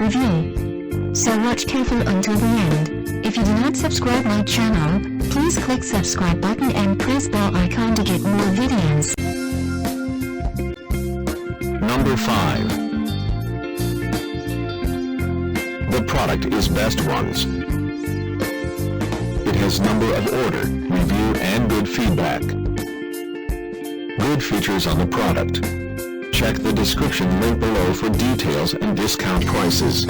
review. So watch carefully until the end. If you do not subscribe my channel, please click subscribe button and press bell icon to get more videos. Number 5. The product is Best Ones. It has number of order, review and good feedback. Good features on the product. Check the description link below for details and discount prices.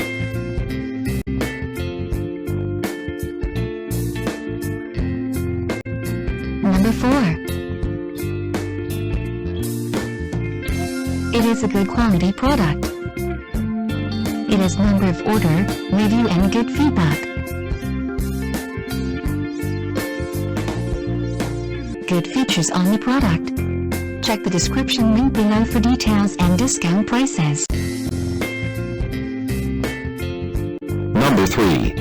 Number 4. It is a good quality product. It has number of order, review and good feedback. Good features on the product. Check the description link below for details and discount prices. Number 3.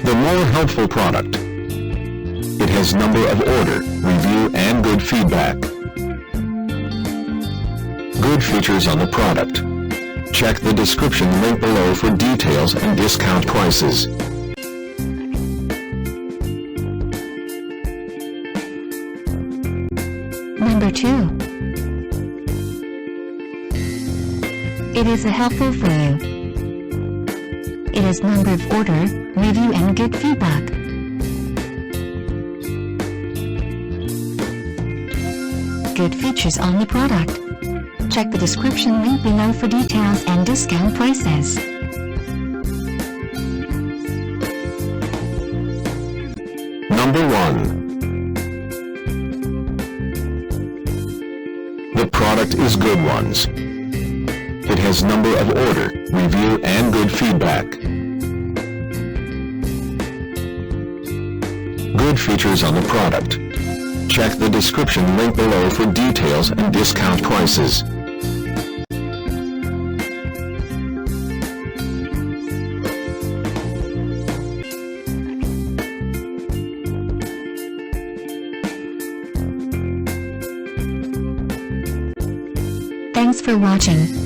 The more helpful product. It has number of order, review and good feedback. Good features on the product. Check the description link below for details and discount prices. Number 2. It is a helpful for you. It has number of order, review and good feedback. Good features on the product. Check the description link below for details and discount prices. Number 1. The product is Good Ones. It has number of order, review and good feedback. Good features on the product. Check the description link below for details and discount prices. Thanks for watching.